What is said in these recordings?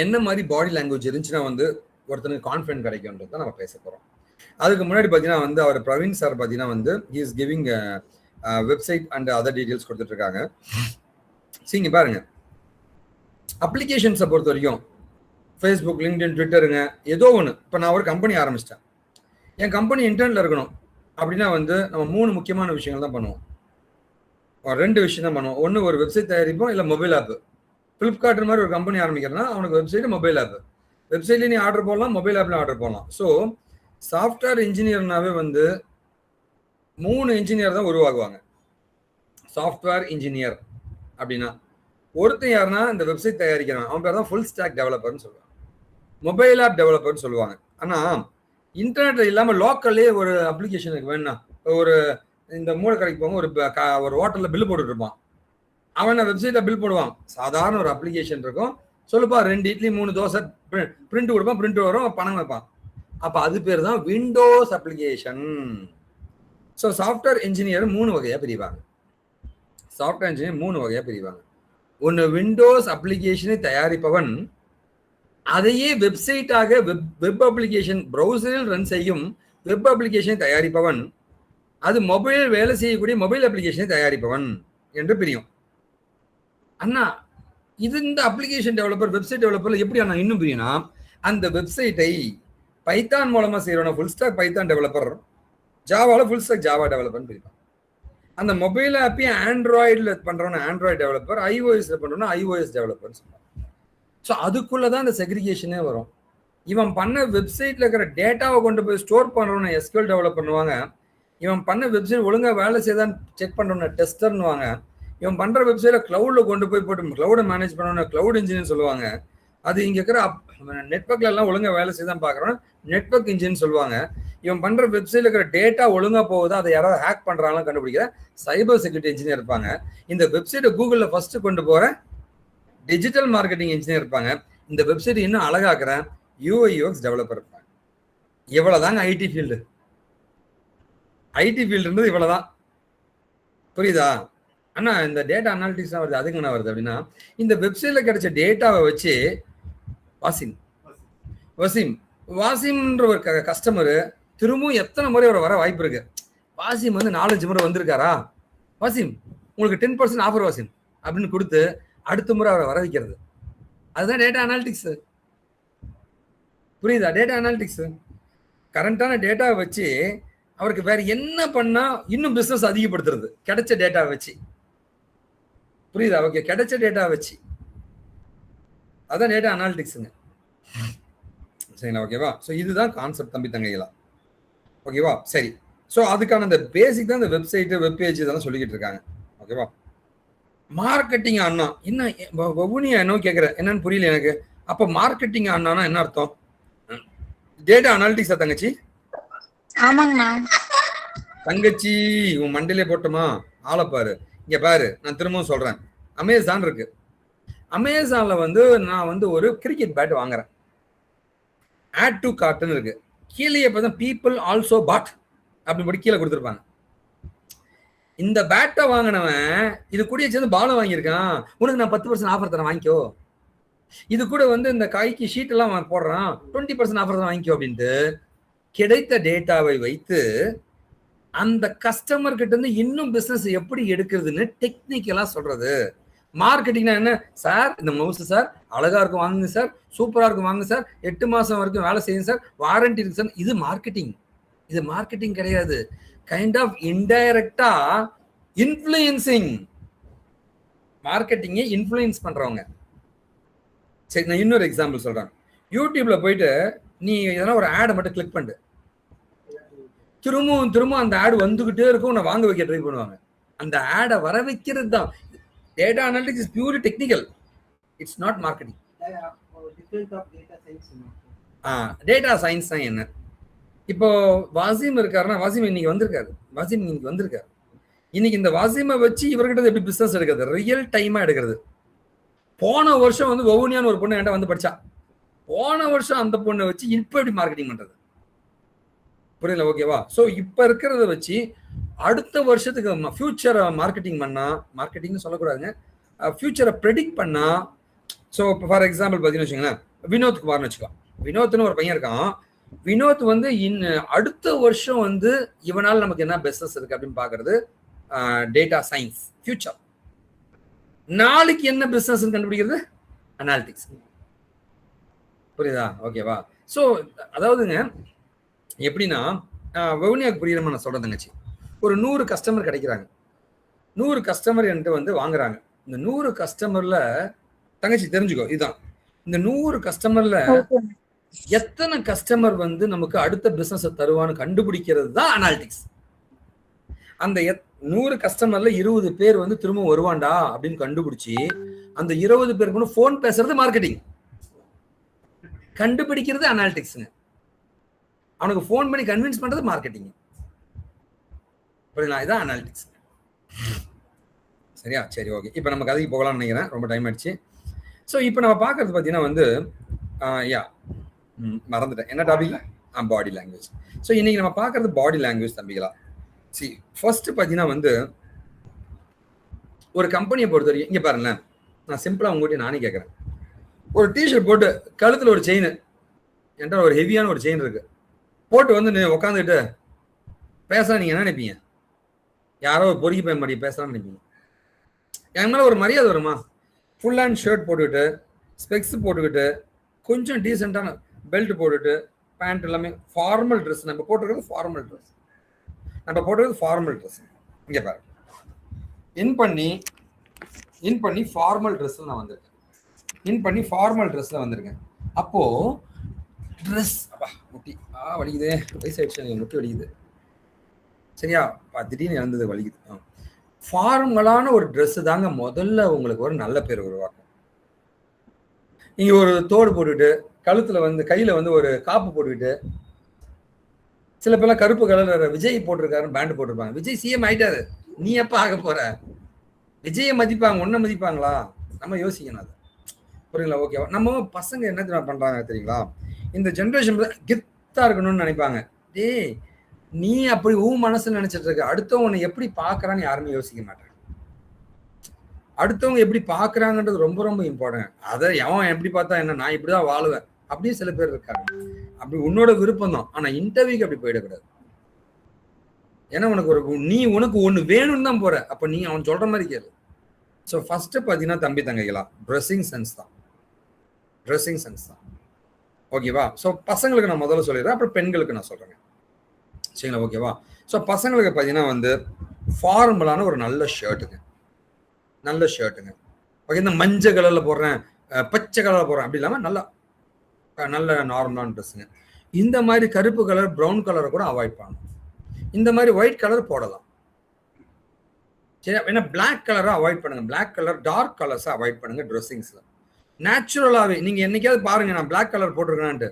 என்ன மாதிரி body language இருந்துச்சுன்னா வந்து ஒருத்தனுக்கு கான்ஃபிடன்ட் கிடைக்கும்ன்றது தான் நம்ம பேச போகிறோம். அதுக்கு முன்னாடி பார்த்தீங்கன்னா வந்து அவர் பிரவீன் சார் பார்த்தீங்கன்னா வந்து he is giving website and other details கொடுத்துட்டு இருக்காங்க. சரிங்க பாருங்க, அப்ளிகேஷன்ஸை பொறுத்த வரைக்கும் ஃபேஸ்புக், லிங்க்டின், ட்விட்டருங்க, ஏதோ ஒன்று. இப்போ நான் ஒரு கம்பெனி ஆரம்பிச்சிட்டேன், என் கம்பெனி இன்டர்நெட்டில் இருக்கணும் அப்படின்னா வந்து நம்ம 3 முக்கியமான விஷயங்கள் தான் பண்ணுவோம். 2 விஷயம் தான் பண்ணுவோம். ஒன்று ஒரு வெப்சைட் தயாரிப்போம், இல்லை மொபைல் ஆப்பு. ஃப்ளிப்கார்ட் மாதிரி ஒரு கம்பெனி ஆரம்பிக்கிறேன்னா அவனுக்கு வெப்சைட், மொபைல் ஆப். வெப்சைட்லேயும் நீ ஆர்டர் போடலாம், மொபைல் ஆப்லையும் ஆர்டர் போடலாம். ஸோ சாஃப்ட்வேர் இன்ஜினியர்னாவே வந்து 3 இன்ஜினியர் தான் உருவாகுவாங்க. சாஃப்ட்வேர் இன்ஜினியர் அப்படின்னா ஒருத்தன் யாருன்னா இந்த வெப்சைட் தயாரிக்கிறான், அவன் பேர் தான் ஃபுல் ஸ்டாக் டெவலப்பர்னு சொல்லுவாங்க, மொபைல் ஆப் டெவலப்பர்னு சொல்லுவாங்க. ஆனால் இன்டர்நெட்ல இல்லாமல் லோக்கல்லே ஒரு அப்ளிகேஷனுக்கு வேணும்னா, ஒரு இந்த மூளை கடைக்கு போங்க, ஒரு ஹோட்டலில் பில் போட்டுட்டு இருப்பான், அவன் வெப்சைட்டில் பில் போடுவான். சாதாரண ஒரு அப்ளிகேஷன் இருக்கும், சொல்லுப்பா 2 இட்லி 3 தோசை, பிரிண்ட் கொடுப்பான், பிரிண்ட் வரும், பணம் வைப்பான். அப்போ அது பேர் தான் Windows application. So software engineer 3 வகையாக பிரிவாங்க. சாஃப்ட்வேர் இன்ஜினியர் 3 வகையாக பிரிவாங்க. ஒன்று விண்டோஸ் அப்ளிகேஷனை தயாரிப்பவன், அதையே வெப்சைட்டாக வெப் அப்ளிகேஷன் ப்ரௌசரில் ரன் செய்யும் வெப் அப்ளிகேஷனை தயாரிப்பவன், அது மொபைல் வேலை செய்யக்கூடிய மொபைல் அப்ளிகேஷனை தயாரிப்பவன் என்று பிரியும். அண்ணா இது இந்த அப்ளிகேஷன் டெவலப்பர், வெப்சைட் டெவலப்பர் எப்படி அண்ணா இன்னும் பிரியும்னா, அந்த வெப்சைட்டை பைத்தான் மூலமா செய்யறோம் ஃபுல் ஸ்டாக் பைத்தான் டெவலப்பர், ஜாவாவில் ஃபுல் ஸ்டாக் ஜாவா டெவலப்பர்னு பிரிப்பான். அந்த மொபைல் ஆப்பையும் ஆண்ட்ராய்டில் பண்றோம்னா ஆண்ட்ராய்டு டெவலப்பர், ஐஓஎஸ்ல பண்றோம்னா ஐஓஎஸ் டெவலப்பர்னு சொல்லுவாங்க. ஸோ அதுக்குள்ளதான் இந்த செக்ரிகேஷனே வரும். இவன் பண்ண வெப்சைட்ல இருக்கிற டேட்டாவை கொண்டு போய் ஸ்டோர் பண்றோம்னா எஸ்கியூஎல் டெவலப் பண்ணுவாங்க. இவன் பண்ண வெப்சைட் ஒழுங்கா வேலை செய்தான்னு செக் பண்றோம்னா டெஸ்டர்னுவாங்க. இவன் பண்ற வெப்சைட்ல கிளவுட்ல கொண்டு போய் போட்டு கிளவுட மேனேஜ் பண்ணணும்னா கிளவுட் இன்ஜின் சொல்லுவாங்க. அது இங்க இருக்கிற நெட்வொர்க்ல எல்லாம் ஒழுங்கா வேலை செய்தான் பாக்குறோம், நெட்வொர்க் இன்ஜின் சொல்லுவாங்க. இவன் பண்ற வெப்சைட்ல இருக்கிற டேட்டா ஒழுங்கா போகுதா, அதை யாராவது ஹேக் பண்றாங்கன்னு கண்டுபிடிக்கிற சைபர் செக்யூரிட்டி இன்ஜினியர் இருப்பாங்க. இந்த வெப்சைட்டை கூகுள்ல ஃபர்ஸ்ட் கொண்டு போற டிஜிட்டல் மார்க்கெட்டிங் இன்ஜினியர் இருப்பாங்க. இந்த வெப்சைட் இன்னும் அழகாக்குற யூஐ/யூஎக்ஸ் டெவலப்பர் இருப்பாங்க. இவ்வளவுதாங்க ஐடி ஃபீல்டு. ஐடி ஃபீல்டு இருந்தது இவ்வளவுதான். புரியுதா அண்ணா? இந்த டேட்டா அனாலிட்டிக்ஸ் தான் வருது. அதுக்கு என்ன வருது அப்படின்னா, இந்த வெப்சைட்ல கிடைச்ச டேட்டாவை வச்சு வாசிம்ன்ற ஒரு கஸ்டமரு திரும்பவும் எத்தனை முறை அவர் வர வாய்ப்பு இருக்கு. வாசிம் வந்து 4-5 முறை வந்திருக்காரா, வாசிம் உங்களுக்கு 10% ஆஃபர் வாசிம் அப்படின்னு கொடுத்து அடுத்த முறை அவரை வர வைக்கிறது. அதுதான் டேட்டா அனாலிட்டிக்ஸ். புரியுதா? டேட்டா அனாலிட்டிக்ஸ் கரண்டான டேட்டாவை வச்சு அவருக்கு வேற என்ன பண்ணா இன்னும் பிசினஸ் அதிகப்படுத்துறது, கிடைச்ச டேட்டாவை வச்சு. புரியுதா? ஓகே, கிடைச்ச டேட்டாவை வச்சு அதான் டேட்டா அனாலிட்டிக்ஸுங்க. சரிங்களா? ஓகேவா? ஸோ இதுதான் கான்செப்ட் தம்பி தங்கைகளா. ஓகேவா? சரி. ஸோ அதுக்கான இந்த பேசிக் தான் இந்த வெப்சைட்டு, வெப் பேஜ் இதெல்லாம் சொல்லிக்கிட்டு இருக்காங்க. ஓகேவா? மார்க்கெட்டிங் அண்ணா என்ன ஒவ்வொன்றையும் என்ன கேட்குறேன், என்னன்னு புரியல எனக்கு. அப்போ மார்க்கெட்டிங் அண்ணானா என்ன அர்த்தம்? டேட்டா அனாலிட்டிக்ஸா தங்கச்சி? ஆமாங்கண்ணா. தங்கச்சி உன் மண்டையிலே போட்டோமா ஆளை பாரு. இங்க பாரு, நான் திரும்பவும் சொல்றேன், அமேசான் இருக்கு. அமேசான்ல வந்து நான் வந்து ஒரு கிரிக்கெட் பேட் வாங்குறேன், ஆட் டு கார்ட்னு இருக்கு. கீழே பார்த்தா பீப்புள் ஆல்சோ பாட் அப்படி போட்டு கீழே கொடுத்துருப்பாங்க. இந்த பேட்டை வாங்கினவன் இது கூட சேர்ந்து பாலம் வாங்கியிருக்கான், உனக்கு நான் 10% ஆஃபர் தரேன் வாங்கிக்கோ. இது கூட வந்து இந்த காய்க்கு ஷீட் எல்லாம் போடுறான், 20% ஆஃபர் தான் வாங்கிக்கோ அப்படின்ட்டு கிடைத்த டேட்டாவை வைத்து அந்த கஸ்டமர் கிட்ட இருந்து இன்னும் பிசினஸ் எப்படி எடுக்கிறதுன்னு டெக்னிக்கலா சொல்றது. மார்க்கெட்டிங்னா என்ன சார்? இந்த மவுஸ் சார் அழகா இருக்கும் வாங்குங்க சார், சூப்பரா இருக்கும் வாங்க சார், 8 மாசம் வரைக்கும் வேலை செய்யுங்க சார், வாரண்டி இருக்கு சார். இது மார்க்கெட்டிங். இது மார்க்கெட்டிங் கிடையாது. கைண்ட் ஆஃப் இன்டைரக்டா இன்ஃப்ளூயன்சிங். மார்க்கெட்டிங்கை இன்ஃப்ளூயன்ஸ் பண்றவங்க. சரி, நான் இன்னொரு எக்ஸாம்பிள் சொல்றேன். யூடியூப்ல போயிட்டு நீ எதனா ஒரு ஆடை மட்டும் கிளிக் பண்ணு, திரும்பவும் அந்த ஆடு வந்துகிட்டே இருக்கும், உன்னை வாங்க வைக்க ட்ரை பண்ணுவாங்க. அந்த ஆடை வர வைக்கிறது தான் data analytics. Is purely technical, it's not marketing. Data science தான் என்ன? இப்போ வாசிம் இருக்காருன்னா, வாசிம் இன்னைக்கு வந்திருக்காரு, இன்னைக்கு இந்த வாசிமை வச்சு இவர்கிட்ட எப்படி பிசினஸ் எடுக்கிறது, ரியல் டைமா எடுக்கிறது. போன வருஷம் வந்து ஒவ்வொன்றியான ஒரு பொண்ணு என்கிட்ட வந்து படிச்சா, போன வருஷம் அந்த பொண்ணை வச்சு இப்ப எப்படி மார்க்கெட்டிங் பண்றது, புரியல? ஓகேவா? ஸோ இப்ப இருக்கிறத வச்சு அடுத்த வருஷத்துக்கு ஃபியூச்சரை மார்க்கெட்டிங் பண்ணா, மார்க்கெட்டிங்னு சொல்லக்கூடாதுங்க, ஃபியூச்சரை ப்ரெடிக்ட் பண்ணா ஸோ இப்போ ஃபார் எக்ஸாம்பிள் பார்த்தீங்கன்னு வச்சுங்களேன், வினோத் குமார்னு வச்சுக்கலாம். வினோத்னு ஒரு பையன் இருக்கான். வினோத் வந்து அடுத்த வருஷம் வந்து இவனால் நமக்கு என்ன பிஸ்னஸ் இருக்கு அப்படின்னு பார்க்கறது டேட்டா சயின்ஸ் ஃபியூச்சர். நாளைக்கு என்ன பிஸ்னஸ் கண்டுபிடிக்கிறது அனாலிட்டிக்ஸ். புரியுதா? ஓகேவா? ஸோ அதாவதுங்க எப்படின்னா வவுனியாவுக்கு புரியுறமா நான் சொல்றேன் தங்கச்சி. ஒரு 100 கஸ்டமர் கிடைக்கிறாங்க. 100 கஸ்டமர் என்கிட்ட வந்து வாங்குறாங்க. இந்த 100 கஸ்டமர்ல தங்கச்சி தெரிஞ்சுக்கோ, இதுதான் இந்த 100 கஸ்டமர்ல எத்தனை கஸ்டமர் வந்து நமக்கு அடுத்த பிசினஸ் தருவான்னு கண்டுபிடிக்கிறது தான் அனாலிட்டிக்ஸ். அந்த 100 கஸ்டமர்ல 20 பேர் வந்து திரும்ப வருவான்டா அப்படின்னு கண்டுபிடிச்சி அந்த 20 பேருக்கு கூட போன் பேசுறது மார்க்கெட்டிங், கண்டுபிடிக்கிறது அனாலிட்டிக்ஸ்ங்க. அவனுக்கு போன் பண்ணி கன்வின்ஸ் பண்றது மார்க்கெட்டிங். புரியுதா? இதான் அனாலிட்டிக்ஸ். சரியா? சரி, ஓகே. இப்போ நம்ம கதைக்கு போகலாம்னு நினைக்கிறேன், ரொம்ப டைம் ஆயிடுச்சு. ஸோ இப்போ நம்ம பார்க்கறது பார்த்தீங்கன்னா வந்து மறந்துட்டேன் என்ன டாபிக், பாடி லாங்குவேஜ். ஸோ இன்னைக்கு நம்ம பார்க்கறது பாடி லாங்குவேஜ் தம்பிகளா. சி ஃபர்ஸ்ட் பார்த்தீங்கன்னா வந்து ஒரு கம்பெனியை பொறுத்த வரைக்கும் இங்கே பாருங்களேன், நான் சிம்பிளா உங்ககிட்ட நானே கேட்குறேன். ஒரு டிஷர்ட் போட்டு கழுத்துல ஒரு செயின், என்கிட்ட ஒரு ஹெவியான ஒரு செயின் இருக்கு, போட்டு வந்து உட்காந்துட்டு பேசலாம், நீங்க என்ன நினைப்பீங்க? யாரோ ஒரு பொறுக்கி போய் மாதிரி பேசலாம்னு நினைப்பீங்க. என் மேல ஒரு மரியாதை வருமா? ஃபுல் ஹேண்ட் ஷர்ட் போட்டுக்கிட்டு ஸ்பெக்ஸ் போட்டுக்கிட்டு கொஞ்சம் டீசெண்டான பெல்ட் போட்டுட்டு பேண்ட் எல்லாமே ஃபார்மல் ட்ரெஸ். நம்ம போட்டுக்கிறது ஃபார்மல் ட்ரெஸ், இங்கே பாரு, இன் பண்ணி ஃபார்மல் ட்ரெஸ்ல நான் வந்திருக்கேன். அப்போ ட்ரெஸ் முட்டி வலிக்குது, வயசாயிடுச்சு, முட்டி வலிக்குது. சரியா? திடீர்னு இறந்தது வலிக்குது. ஃபார்மலான ஒரு ட்ரெஸ் தாங்க முதல்ல உங்களுக்கு ஒரு நல்ல பேர் உருவாக்கும். நீங்க ஒரு தோடு போட்டுக்கிட்டு கழுத்துல வந்து கையில வந்து ஒரு காப்பு போட்டுக்கிட்டு, சில பேர்லாம் கருப்பு கலர் விஜய் போட்டிருக்காருன்னு பேண்ட் போட்டிருப்பாங்க. விஜய் சிஎம் ஆயிட்டாரு, நீ எப்ப ஆக போற? விஜயை மதிப்பாங்க, ஒன்ன மதிப்பாங்களா? நம்ம யோசிக்கணும் அதை. புரியுங்களா? ஓகேவா? நம்ம பசங்க என்ன பண்றாங்க தெரியுங்களா? இந்த ஜென்ரேஷன் கெத்தா இருக்கணும்னு நினைப்பாங்க. டேய், நீ அப்படி மனசுல நினைச்சிட்டு இருக்க, அடுத்தவங்க உன்னை எப்படி பாக்குறான்னு யாருமே யோசிக்க மாட்டாங்க. அடுத்தவங்க எப்படி பாக்குறாங்கன்றது ரொம்ப ரொம்ப இம்பார்ட்டன்ட். அதை எவன் எப்படி பார்த்தா என்ன, நான் இப்படிதான் வாழுவேன் அப்படின்னு சில பேர் இருக்காங்க. அப்படி உன்னோட விருப்பம் தான், ஆனா இன்டர்வியூக்கு அப்படி போயிடக்கூடாது. ஏன்னா உனக்கு ஒண்ணு வேணும்னு தான் போற, அப்ப நீ அவன் சொல்ற மாதிரி கேளு. ஸோ ஃபர்ஸ்ட் பாத்தீங்கன்னா தம்பி தங்கைகளா, ட்ரெஸ்ஸிங் சென்ஸ் தான். ஓகேவா? ஸோ பசங்களுக்கு நான் முதல்ல சொல்லிடுறேன், அப்புறம் பெண்களுக்கு நான் சொல்றேன். சரிங்களா? ஓகேவா? ஸோ பசங்களுக்கு பார்த்தீங்கன்னா வந்து ஃபார்மலான ஒரு நல்ல ஷர்ட்டுங்க. ஓகே, இந்த மஞ்சள் கலர்ல போடுறேன், பச்சை கலர்ல போடுறேன் அப்படி இல்லாமல் நல்ல நார்மலான ட்ரெஸ்ஸுங்க. இந்த மாதிரி கருப்பு கலர், ப்ரௌன் கலரை கூட அவாய்ட் பண்ணணும். இந்த மாதிரி ஒயிட் கலர் போடலாம். சரி, ஏன்னா பிளாக் கலரை அவாய்ட் பண்ணுங்க. பிளாக் கலர், டார்க் கலர்ஸை அவாய்ட் பண்ணுங்க ட்ரெஸ்ஸிங்ஸ்ல. நேச்சுரலாகவே நீங்க என்னைக்காவது பாருங்க, நான் பிளாக் கலர் போட்டிருக்கேன்ட்டு.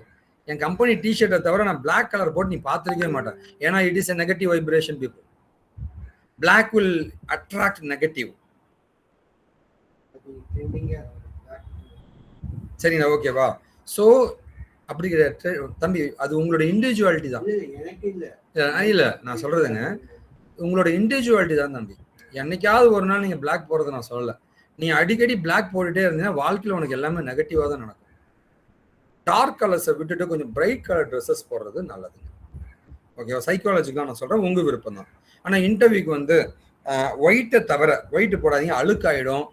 என் கம்பெனி டிஷர்ட்டை தவிர நான் பிளாக் கலர் போட்டு நீ பார்த்துருக்கவே மாட்டேன். ஏன்னா it is a negative vibration people. Black will attract negative. சரிங்களா? ஓகேவா? ஸோ அப்படி தம்பி, அது உங்களோட இண்டிவிஜுவாலிட்டி தான். இல்ல நான் சொல்றதுங்க, உங்களோட இண்டிவிஜுவாலிட்டி தான் தம்பி. என்னைக்காவது ஒரு நாள் நீங்க பிளாக் போறது நான் சொல்லல. நீ அடிக்கடி பிளாக் போட்டுட்டே இருந்தீங்கன்னா வாழ்க்கையில் உனக்கு எல்லாமே நெகட்டிவா தான் நடக்கும். டார்க் கலர்ஸை விட்டுட்டு கொஞ்சம் பிரைட் கலர் ட்ரெஸ்ஸஸ் போடுறது நல்லதுங்க. ஓகேவா? சைக்காலஜிக்கெலாம் நான் சொல்றேன், உங்க விருப்பம் தான். ஆனா இன்டர்வியூக்கு வந்து ஒயிட்டை தவிர, ஒயிட்டு போடாதீங்க, அழுக்காயிடும்.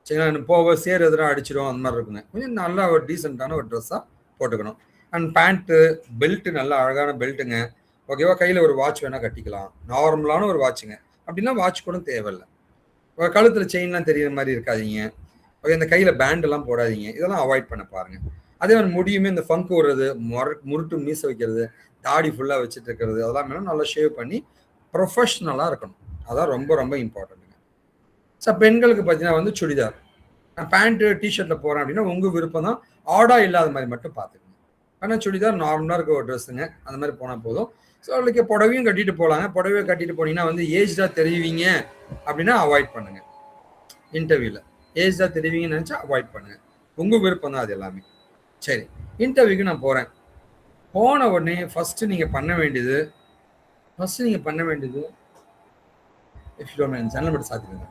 சரிங்களா? போக சேர் எதிராக அடிச்சிடும், அந்த மாதிரி இருக்குங்க. கொஞ்சம் நல்லா ஒரு டீசெண்டான ஒரு ட்ரெஸ்ஸாக போட்டுக்கணும். அண்ட் பேண்ட்டு, பெல்ட்டு நல்ல அழகான பெல்ட்டுங்க. ஓகேவா? கையில் ஒரு வாட்ச் வேணால் கட்டிக்கலாம், நார்மலான ஒரு வாட்சுங்க. அப்படின்னா வாட்ச் கூட தேவையில்லை. கழுத்தில் செயின்லாம் தெரியுற மாதிரி இருக்காதீங்க. ஓகே, இந்த கையில் பேண்டெல்லாம் போடாதீங்க. இதெல்லாம் அவாய்ட் பண்ண பாருங்க. அதே மாதிரி முடியுமே இந்த ஃபங்க் விடுறது, முருட்டு மீச வைக்கிறது, தாடி ஃபுல்லாக வச்சுட்டு இருக்கிறது, அதெல்லாம் வேணும் நல்லா ஷேவ் பண்ணி ப்ரொஃபஷ்னலாக இருக்கணும். அதான் ரொம்ப ரொம்ப இம்பார்ட்டன்ட்டுங்க. ஸோ பெண்களுக்கு பார்த்தீங்கன்னா வந்து சுடிதார், நான் பேண்ட்டு டிஷர்ட்டில் போகிறேன் அப்படின்னா உங்கள் விருப்பம் தான். ஆடா இல்லாத மாதிரி மட்டும் பார்த்துக்கணும். ஆனால் சுடிதார் நார்மலாக இருக்க ஒரு ட்ரெஸ்ஸுங்க, அந்த மாதிரி போனால் போதும். ஸோ அவளுக்கு புடவையும் கட்டிட்டு போகலாங்க. புடவையை கட்டிட்டு போனீங்கன்னா வந்து ஏஜ்டாக தெரிவிங்க அப்படின்னா அவாய்ட் பண்ணுங்க. இன்டர்வியூவில் ஏஜ்டாக தெரிவிங்கன்னு நினச்சா அவாய்ட் பண்ணுங்க. உங்கள் விருப்பம் தான் அது எல்லாமே. சரி, இன்டர்வியூக்கு நான் போகிறேன். போன உடனே ஃபர்ஸ்ட் நீங்கள் பண்ண வேண்டியது ஜன்னல் மட்டும் சாத்திடுங்க.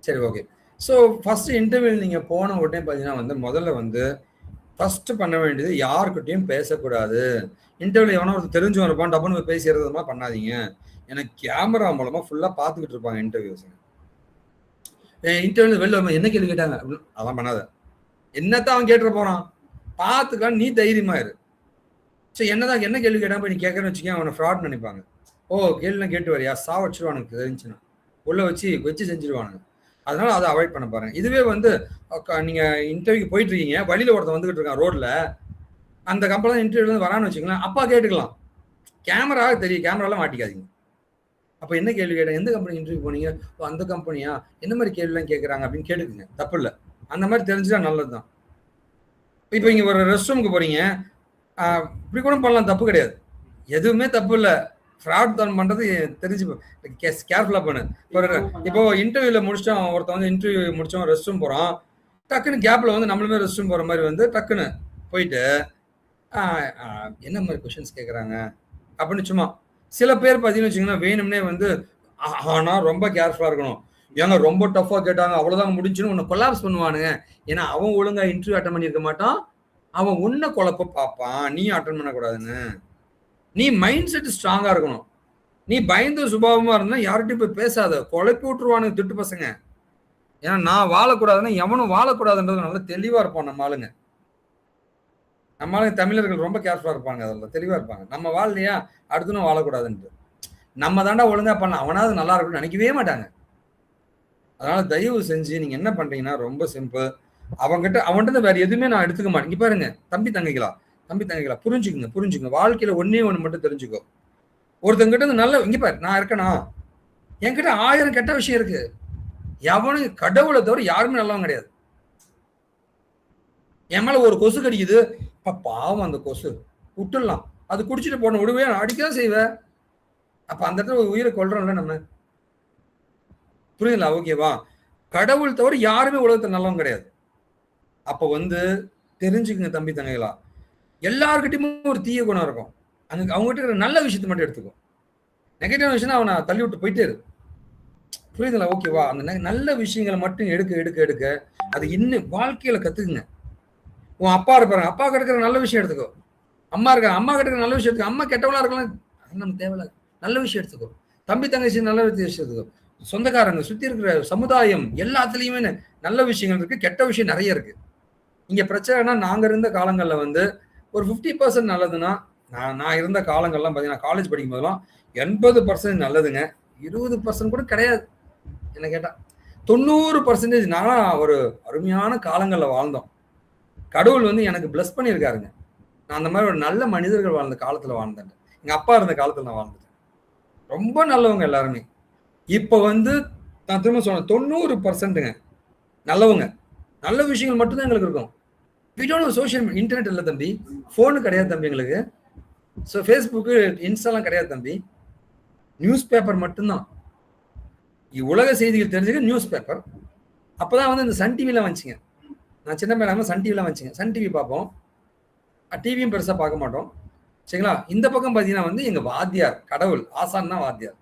சரி, ஓகே. ஸோ ஃபர்ஸ்ட் இன்டர்வியூ நீங்க போன உடனே பார்த்தீங்கன்னா வந்து முதல்ல வந்து ஃபர்ஸ்ட் பண்ண வேண்டியது யாருக்கிட்டையும் பேசக்கூடாது. இன்டர்வியூல எவனோ ஒருத்தர் தெரிஞ்சவன் இருப்பான், டப்புன்னு போய் பேசிடுறதுமா பண்ணாதீங்க. ஏன்னா கேமரா மூலமா ஃபுல்லா பார்த்துக்கிட்டு இருப்பாங்க இன்டர்வியூஸ். இன்டர்வியூல வெளில வரும்போது என்ன கேள்வி கேட்டாங்க அப்படின்னு அதெல்லாம் பண்ணாத. என்னத்தான் அவன் கேட்டுற போறான், பார்த்துக்கலாம், நீ தைரியமா இரு. ஸோ என்னதான் என்ன கேள்வி கேட்டான் போய் நீ கேட்கறன்னு வச்சுக்கேன், அவனை ஃப்ராட் நினைப்பாங்க. ஓ கேள்விலாம் கேட்டு வரியா, சாவடிச்சிருவானுக்கு தெரிஞ்சுன்னா, உள்ள வச்சு செஞ்சிருவானுங்க. அதனால அதை அவாய்ட் பண்ண பாருங்க. இதுவே வந்து நீங்க இன்டர்வியூக்கு போயிட்டு இருக்கீங்க, வழியில ஒருத்தன் வந்துகிட்டு இருக்கான் ரோட்ல, அந்த கம்பெனி இன்டர்வியூல வரான்னு வச்சுக்கலாம், அப்பா கேட்டுக்கலாம். கேமரா தெரியும், கேமராலாம் மாட்டிக்காதீங்க. அப்ப என்ன கேள்வி கேட்டேன், எந்த கம்பெனி இன்டர்வியூ போனீங்க, அந்த கம்பெனியா, என்ன மாதிரி கேள்விலாம் கேட்கறாங்க அப்படின்னு கேட்டுக்குங்க, தப்பு இல்லை. அந்த மாதிரி தெரிஞ்சுட்டா நல்லதுதான். இப்போ இங்க ஒரு ரெஸ்ட் ரூமுக்கு போறீங்க, இப்படி கூட பண்ணலாம், தப்பு கிடையாது, எதுவுமே தப்பு இல்லை. ஃப்ராட் தான் பண்றது தெரிஞ்சு கேர்ஃபுல்லா பண்ணு. இப்போ இன்டர்வியூல முடிச்சிட்டோம், ஒருத்தன் வந்து இன்டர்வியூ முடிச்சோம், ரெஸ்ட் ரூம் போறோம், டக்குன்னு கேப்ல வந்து நம்மளுமே ரெஸ்ட் ரூம் போற மாதிரி வந்து டக்குன்னு போயிட்டு என்ன மாதிரி கொஸ்டின்ஸ் கேட்குறாங்க அப்படின்னு சும்மா சில பேர் பார்த்தீங்கன்னு வச்சுக்கோங்களேன், வேணும்னே வந்து ஆனால் ரொம்ப கேர்ஃபுல்லாக இருக்கணும். ஏங்க ரொம்ப டஃப்பாக கேட்டாங்க அவ்வளோதான் முடிஞ்சுன்னு உன்னை கொலாப்ஸ் பண்ணுவானுங்க. ஏன்னா அவன் ஒழுங்கா இன்டர்வியூ அட்டன் பண்ணியிருக்க மாட்டான், அவன் உன்னை குழப்ப பார்ப்பான், நீ அட்டன் பண்ணக்கூடாதுன்னு. நீ மைண்ட் செட் ஸ்ட்ராங்காக இருக்கணும். நீ பயந்த சுபாவமாக இருந்தா யார்கிட்டையும் போய் பேசாத, குழப்பி விட்டுருவானுங்க திட்டு பசங்க. ஏன்னா நான் வாழக்கூடாதுன்னா எவனும் வாழக்கூடாதுன்றது நல்லா தெளிவாக இருப்பான் நம்ம ஆளுங்க. நம்ம ஆளுங்க தமிழர்கள் ரொம்ப கேர்ஃபுல்லாக இருப்பாங்க, அதில் தெளிவாக இருப்பாங்க. நம்ம வாழலையா அடுத்துனும் வாழக்கூடாதுன்ட்டு. நம்ம தாண்டா ஒழுங்கா பண்ணலாம், அவனாவது நல்லா இருக்கும்னு நினைக்கவே மாட்டாங்க. அதனால தயவு செஞ்சு நீங்க என்ன பண்றீங்கன்னா ரொம்ப சிம்பிள், அவன்கிட்ட வேற எதுவுமே நான் எடுத்துக்க மாட்டேன். இங்க பாருங்க தம்பி தங்கைகளா புரிஞ்சுக்குங்க. வாழ்க்கையில ஒன்னே ஒண்ணு மட்டும் தெரிஞ்சுக்கோ, ஒருத்தங்கிட்ட நல்ல இங்க பாரு நான் இருக்கேனா, என்கிட்ட 1000 கெட்ட விஷயம் இருக்கு. எவனும் கடவுளை தவிர யாருமே நல்லவன் கிடையாது. என் மேல ஒரு கொசு கடிக்குது, பாவம் அந்த கொசு விட்டுடலாம், அது குடிச்சிட்டு போன விடுவே, அடிக்கதான் செய்வேன். அப்ப அந்த இடத்துல உயிரை கொள்றோம்ல நம்ம, புரியுதுங்களா? ஓகேவா? கடவுள் தவிர யாருமே உலகத்துல நல்லவங்க கிடையாது. அப்ப வந்து தெரிஞ்சுக்குங்க தம்பி தங்கைகளா, எல்லாருக்கிட்டையுமே ஒரு தீய குணம் இருக்கும். அவங்ககிட்ட இருக்கிற நல்ல விஷயத்த மட்டும் எடுத்துக்கும். நெகட்டிவ் விஷயம் அவனை தள்ளி விட்டு போயிட்டே இருக்கு. புரியுதுங்களா? ஓகேவா? அந்த நல்ல விஷயங்களை மட்டும் எடுக்க அது இன்னும் வாழ்க்கையில கத்துக்குங்க. உன் அப்பா இருப்பாரு, அப்பா கிட்ட நல்ல விஷயம் எடுத்துக்கோ. அம்மா இருக்காங்க, அம்மா கிட்ட நல்ல விஷயம் எடுத்துக்கோ. அம்மா கெட்டவளா இருக்கலாம், அது நமக்கு தேவையில்ல, நல்ல விஷயம் எடுத்துக்கோ. தம்பி தங்கச்சி நல்ல விஷயம் எடுத்துக்கோ. சொந்தக்காரங்க சுத்தி இருக்கிற சமுதாயம் எல்லாத்துலயுமே நல்ல விஷயங்கள் இருக்கு, கெட்ட விஷயம் நிறைய இருக்கு. இங்க பிரச்சனைனா நாங்க இருந்த காலங்கள்ல வந்து ஒரு 50% நல்லதுன்னா, நான் இருந்த காலங்கள்லாம் பாத்தீங்கன்னா காலேஜ் படிக்கும் போதெல்லாம் 80% நல்லதுங்க, 20% கூட கிடையாது. என்ன கேட்டா 90% நான் ஒரு அருமையான காலங்கள்ல வாழ்ந்தோம். கடவுள் வந்து எனக்கு பிளஸ் பண்ணியிருக்காருங்க. நான் அந்த மாதிரி ஒரு நல்ல மனிதர்கள் வாழ்ந்த காலத்துல வாழ்ந்தேன். எங்க அப்பா இருந்த காலத்துல நான் வாழ்ந்துட்டேன். ரொம்ப நல்லவங்க எல்லாருமே. இப்ப வந்து நான் திரும்ப சொன்னேன், 90%ங்க நல்லவங்க. நல்ல விஷயங்கள் மட்டும்தான் எங்களுக்கு இருக்கும். சோசியல் இன்டர்நெட் இல்லை தம்பி, போனு கிடையாது தம்பி எங்களுக்கு. ஸோ ஃபேஸ்புக்கு இன்ஸ்டாலாம் கிடையாது தம்பி. நியூஸ் பேப்பர் மட்டும்தான். உலக செய்திகள் தெரிஞ்சுக்க நியூஸ் பேப்பர். அப்பதான் வந்து இந்த சன் டிவில வந்துச்சுங்க. நான் சின்ன பையன் சன் டிவில வந்துச்சுங்க. சன் டிவி பார்ப்போம், டிவியும் பெருசா பார்க்க மாட்டோம். சரிங்களா? இந்த பக்கம் பாத்தீங்கன்னா வந்து எங்க வாத்தியார், கடவுள் ஆசான் தான் வாத்தியார்.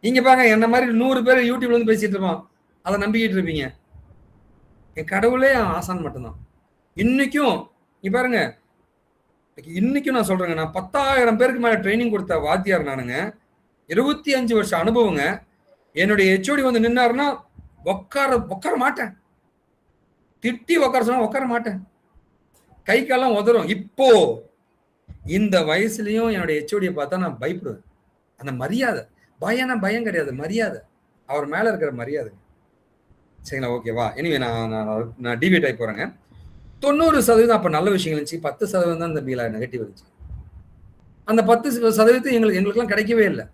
நீங்க பாருங்க, என்ன மாதிரி 100 பேர் யூடியூப்ல வந்து பேசிட்டு இருப்போம், அதை நம்பிக்கிட்டு இருப்பீங்க. என் கடவுளே ஆசான் மட்டும்தான். இன்னைக்கும் நீ பாருங்க, இன்னைக்கும் நான் சொல்றேங்க, நான் 10,000 பேருக்கு மேல ட்ரைனிங் கொடுத்த வாத்தியார் நானுங்க. 25 வருஷம் அனுபவங்க. என்னுடைய ஹெச்ஓடி வந்து நின்னாருன்னா உட்கார மாட்டேன், திட்டி உட்கார சொன்னா உட்கார மாட்டேன், கை காலம் உதறும். இப்போ இந்த வயசுலயும் என்னுடைய ஹெச்ஓடியை பார்த்தா நான் பயப்படுவேன். அந்த மரியாதை, பயம் கிடையாது, மரியாதை, அவர் மேல இருக்கிற மரியாதை. சரிங்களா? ஓகேவா? எனிவே நான் டிவியேட் ஆகி போறேங்க. 90% அப்ப நல்ல விஷயங்கள் இருந்துச்சு, 10% தான் இந்த நெகட்டிவ் இருந்துச்சு. அந்த 10% எங்களுக்கெல்லாம் கிடைக்கவே இல்லை.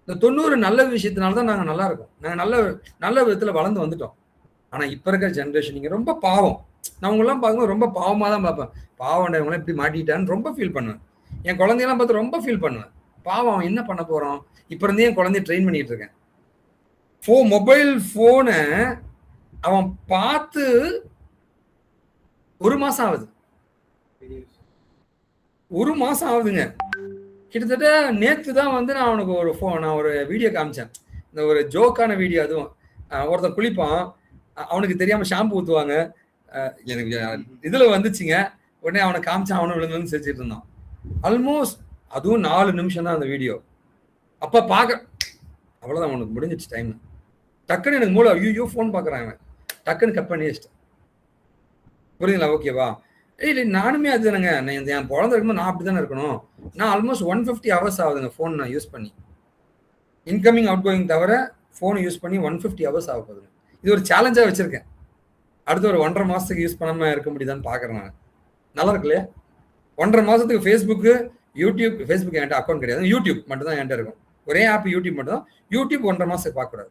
இந்த 90 நல்ல விஷயத்தினால்தான் நாங்க நல்லா இருக்கோம். நாங்க நல்ல விதத்துல வளர்ந்து வந்துட்டோம். ஆனா இப்ப இருக்கிற ஜென்ரேஷன் நீங்க ரொம்ப பாவம். நான் உங்கெல்லாம் பார்க்கும்போது ரொம்ப பாவமா தான் பார்ப்பேன். பாவம் இவங்களாம் இப்படி மாட்டிட்டான்னு ரொம்ப ஃபீல் பண்ணுவேன். என் குழந்தையெல்லாம் பார்த்து ரொம்ப ஃபீல் பண்ணுவேன். பாவம், அவன் என்ன பண்ண போறான்? இப்ப இருந்தே என் குழந்தைய ட்ரெயின் பண்ணிட்டு இருக்கேன். மொபைல் போனை அவன் பார்த்து 1 மாசம் ஆகுது. 1 மாசம் ஆகுதுங்க. கிட்டத்தட்ட நேத்து தான் வந்து நான் அவனுக்கு நான் ஒரு வீடியோ காமிச்சேன். இந்த ஒரு ஜோக்கான வீடியோ. அதுவும் ஒருத்தன் குளிப்பான், அவனுக்கு தெரியாம ஷாம்பு ஊத்துவாங்க. எனக்கு இதுல வந்துச்சுங்க. உடனே அவனை காமிச்சா அவனும் விழுந்து சிரிச்சிட்டு இருந்தான். ஆல்மோஸ்ட் அதுவும் 4 நிமிஷம் தான் அந்த வீடியோ. அப்ப அவ்வளவுதான், அவனுக்கு முடிஞ்சிச்சு டைம். டக்குன்னு எனக்கு மூளை ஐயோ ஃபோன் பாக்குறான் அவன், டக்குன்னு கட் பண்ணி வச்சிட்டேன். புரியுதுங்களா? ஓகேவா? இல்லை நானுமே அதுதானங்க, என் குழந்தை இருக்கும்போது நான் அப்படித்தானே இருக்கணும். நான் ஆல்மோஸ்ட் 150 ஹவர்ஸ் ஆகுதுங்க ஃபோன் நான் யூஸ் பண்ணி. இன்கமிங் அவுட் கோயிங் தவிர ஃபோன் யூஸ் பண்ணி 150 ஹவர்ஸ் ஆக போகுதுங்க. இது ஒரு சேலஞ்சா வச்சிருக்கேன். அடுத்து ஒரு 1.5 மாசத்துக்கு யூஸ் பண்ணாம இருக்க முடியுதான்னு பாக்குறேன் நான். நல்லா இருக்கு இல்லையா? 1.5 மாசத்துக்கு ஃபேஸ்புக்கு, யூடியூப், ஃபேஸ்புக் என்கிட்ட அக்கௌண்ட் கிடையாது, யூடியூப் மட்டும் தான் என்கிட்ட இருக்கும். ஒரே ஆப் யூடியூப் மட்டும் தான். யூடியூப் 1.5 மாசத்துக்கு பார்க்கக்கூடாது.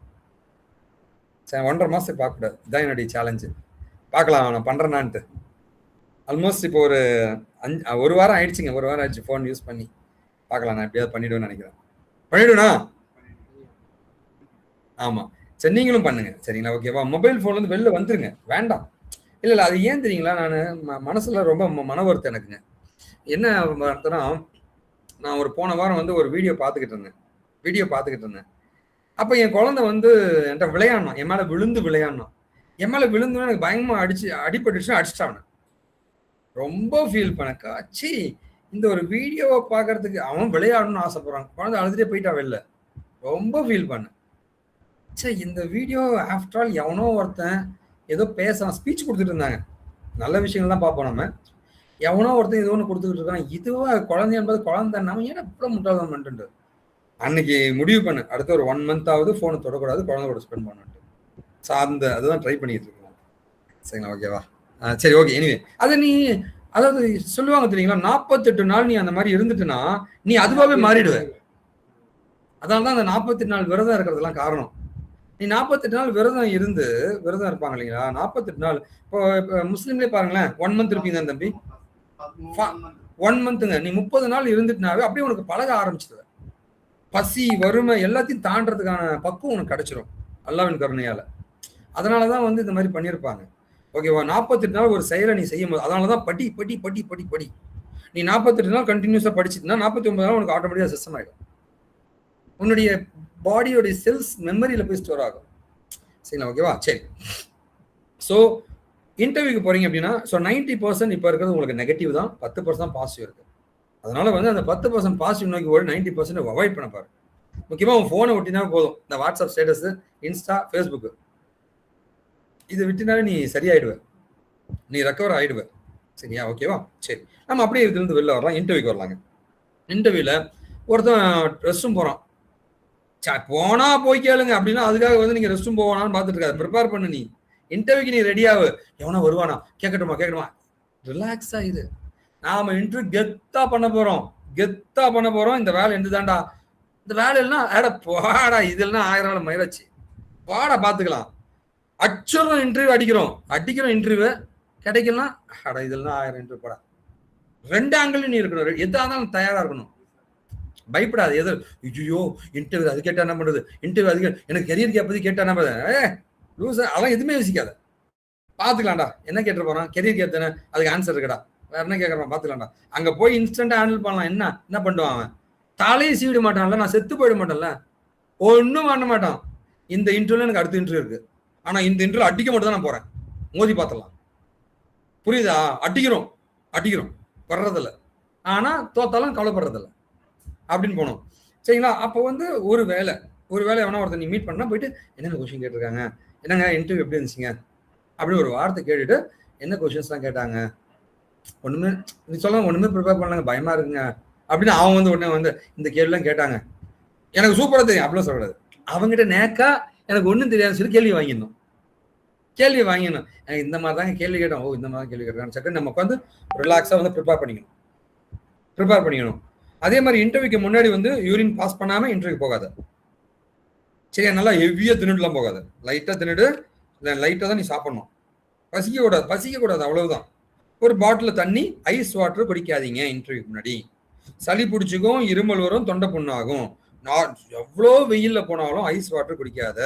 சரி, 1.5 மாசத்துக்கு பார்க்கக்கூடாது. இதான் என்னுடைய சேலஞ்சு. பார்க்கலாம் நான் பண்றேனான்ட்டு. ஆல்மோஸ்ட் இப்போ ஒரு வாரம் ஆயிடுச்சுங்க. ஒரு வாரம் ஆயிடுச்சு ஃபோன் யூஸ் பண்ணி. பார்க்கலாம், நான் எப்படியாவது பண்ணிடுவேன்னு நினைக்கிறேன். பண்ணிடுவேனா? ஆமா. சரி, நீங்களும் பண்ணுங்க. சரிங்களா? ஓகேவா? மொபைல் ஃபோன்ல இருந்து வெளில வந்துருங்க. வேண்டாம். இல்ல அது ஏன் தெரியுங்களா? நான் மனசுல ரொம்ப மன வருத்தம் எனக்குங்க. என்ன வருத்தம்னா, நான் போன வாரம் ஒரு வீடியோ பார்த்துக்கிட்டு இருந்தேன். அப்ப என் குழந்தை என்கிட்ட விளையாடணும், என் மேல விழுந்து விளையாடணும். என் மேல விழுந்தோன்னு எனக்கு பயங்கரமா அடிபட்டுச்சுன்னா அடிச்சிட்டான். ரொம்ப ஃபீல் பண்ண காட்சி. இந்த ஒரு வீடியோவை பார்க்கறதுக்கு அவன் விளையாடணும்னு ஆசைப்படுறான், குழந்தை அழுதுட்டே போயிட்டா வெளில. ரொம்ப ஃபீல் பண்ண. சரி, இந்த வீடியோ ஆஃப்டர் ஆல் எவனோ ஒருத்தன் ஏதோ பேசுறான், ஸ்பீச் கொடுத்துட்டு இருந்தாங்க. நல்ல விஷயங்கள் தான் பார்ப்போம் நம்ம. எவனோ ஒருத்தன் ஏதோ ஒன்று கொடுத்துக்கிட்டு இருக்கான். இதுவா குழந்தை என்பது குழந்தை, நம்ம ஏன் எப்போ முட்டாள்தான் பண்ணிட்டு அன்னைக்கு முடிவு பண்ணு, அடுத்த ஒரு 1 month ஆகுது ஃபோனை தொடக்கூடாது, குழந்தை கூட ஸ்பெண்ட் பண்ணிட்டு. ஸோ அதுதான் ட்ரை பண்ணிட்டு இருக்கோம். சரிங்களா? ஓகேவா? சரி, ஓகே. எனிவே அதாவது சொல்லுவாங்க தெரியுங்களா, 48 நாள் நீ அந்த மாதிரி இருந்துட்டுனா நீ அதுவாகவே மாறிடுவ. அதனால தான் அந்த 48 நாள் விரதம் இருக்கிறதுலாம் காரணம். நீ 48 நாள் விரதம் இருப்பாங்க இல்லைங்களா? 48 நாள் இப்போ முஸ்லீம்லேயே பாருங்களேன், 1 month இருப்பீங்க தம்பி, 1 monthங்க. நீ 30 நாள் இருந்துட்டுனாவே அப்படியே உனக்கு பழக ஆரம்பிச்சிடுவ. பசி, வறுமை எல்லாத்தையும் தாண்டறதுக்கான பக்குவம் உனக்கு கிடைச்சிடும் அல்லாஹ்வின் கருணையால. அதனாலதான் இந்த மாதிரி பண்ணியிருப்பாங்க. ஓகேவா? 48 நாள் ஒரு செயலை நீ செய்யும் போது, அதனாலதான் படி படி படி படி படி. நீ 48 நாள் கண்டினியூஸா படிச்சுட்டுனா 49 நாள் உனக்கு ஆட்டோமேட்டிக்கா சிஸ்டம் ஆயிடும். உன்னுடைய பாடியோட செல்ஸ் மெமரியில போய் ஸ்டோர் ஆகும். சரிங்களா? ஓகேவா? சரி. ஸோ இன்டர்வியூக்கு போறீங்க அப்படின்னா 90% இப்போ இருக்கிறது உங்களுக்கு நெகட்டிவ் தான், 10% பாசிட்டிவ் இருக்கு. அதனால அந்த 10% பாசிட்டிவ் நோக்கி ஒரு 90% அவாய்ட் பண்ண பாரு. முக்கியமா உன் போனை ஒட்டினா போதும். இந்த வாட்ஸ்அப் ஸ்டேட்டஸ், இன்ஸ்டா, ஃபேஸ்புக் இதை விட்டுனாவே நீ சரியாயிடுவ, நீ ரெக்கவர் ஆயிடுவ. சரியா? ஓகேவா? சரி, நம்ம அப்படியே இதுலேருந்து வெளில வரலாம், இன்டர்வியூக்கு வரலாங்க. இன்டர்வியூல ஒருத்தன் ரெஸ்ட் ரூம் போறான். போனா போய் கேளுங்க அப்படின்னா அதுக்காக நீங்க ரெஸ்ட் ரூம் போவானான்னு பார்த்துட்டு இருக்காது. ப்ரிப்பேர் பண்ணு. நீ இன்டர்வியூக்கு நீ ரெடியாவு. எவனா வருவானா, கேட்கட்டுமா, ரிலாக்ஸா இது. நாம இன்டர்வியூ கெத்தா பண்ண போறோம். இந்த வேலை எந்ததாண்டா, இந்த வேலை எல்லாம் போடா, இதெல்லாம் 1000 நாள் மயிராச்சு, வாடா பாத்துக்கலாம். அச்சுரம் இன்டர்வியூ அடிக்கிறோம் இன்டர்வியூ கிடைக்கலாம். இதெல்லாம் 1000 இன்டர்வியூ போடா. 2 ஆங்கிள் நீ இருக்கணும், எதா இருந்தாலும் தயாரா இருக்கணும். பயப்படாது. எது ஐயோ இன்டர்வியூ அது கேட்டா என்ன பண்றது, இன்டர்வியூ அது எனக்கு கெரியர் கேப்பது கேட்டா என்ன பண்றது, லூசா, அவன் எதுவுமே யோசிக்காத. பாத்துக்கலாம்டா, என்ன கேட்டு போறான், கெரியர் கேட்டானே, அதுக்கு ஆன்சர் இருக்குடா, வேற என்ன கேட்கறான் பாத்துக்கலாம்டா. அங்க போய் இன்ஸ்டன்டா ஹேண்டில் பண்ணலாம். என்ன பண்ணுவான் அவன், தலையை சீவிட மாட்டான்ல, நான் செத்து போயிட மாட்டேன்ல, ஒன்னும் பண்ண மாட்டான். இந்த இன்டர்வியூல எனக்கு அடுத்த இன்டர்வியூ இருக்கு, ஆனா இந்த இன்டர்வியூ அடிக்க மட்டும் தான் நான் போறேன், மோதி பார்த்தலாம். புரியுதா? அடிக்கிறோம் வர்றதில்ல, ஆனா தோத்தாலும் கவலைப்படுறதில்ல அப்படின்னு போனோம். சரிங்களா? அப்போ ஒரு வேலை எவனா ஒருத்தர் நீ மீட் பண்ணா போயிட்டு என்னென்ன கொஸ்டின் கேட்டிருக்காங்க, என்னங்க இன்டர்வியூ எப்படி இருந்துச்சுங்க அப்படி ஒரு வார்த்தை கேட்டுட்டு என்ன கொஸ்டின்ஸ் தான் கேட்டாங்க, ஒண்ணுமே நீ சொல்ல ஒண்ணுமே ப்ரிப்பேர் பண்ணலாங்க, பயமா இருக்குங்க அப்படின்னு அவன் உடனே இந்த கேள்விலாம் கேட்டாங்க, எனக்கு சூப்பரா தெரியும் அப்படிலாம் சொல்லக்கூடாது. அவங்ககிட்ட நேக்கா எனக்கு ஒன்றும் தெரியாதுன்னு சொல்லி கேள்வி வாங்கிடணும். எனக்கு இந்த மாதிரி தாங்க கேள்வி கேட்டோம், ஓ இந்த மாதிரி கேள்வி கேட்கறான்னு செகண்ட் நம்ம ரிலாக்ஸா ப்ரிப்பேர் பண்ணிக்கணும். அதே மாதிரி இன்டர்வியூக்கு முன்னாடி யூரின் பாஸ் பண்ணாம இன்டர்வியூ போகாத. சரியா? நல்லா ஹெவியா தின்னுட்டுலாம் போகாத, லைட்டா தின்னுட்டு லைட்டா தான் நீ சாப்பிடணும். பசிக்க கூடாது அவ்வளவுதான். ஒரு பாட்டில் தண்ணி, ஐஸ் வாட்டர் குடிக்காதீங்க இன்டர்வியூக்கு முன்னாடி. சளி பிடிச்சிக்கும், இருமல் வரும், தொண்டை புண்ணாகும். எவ்வளோ வெயில்ல போனாலும் ஐஸ் வாட்டர் குடிக்காத,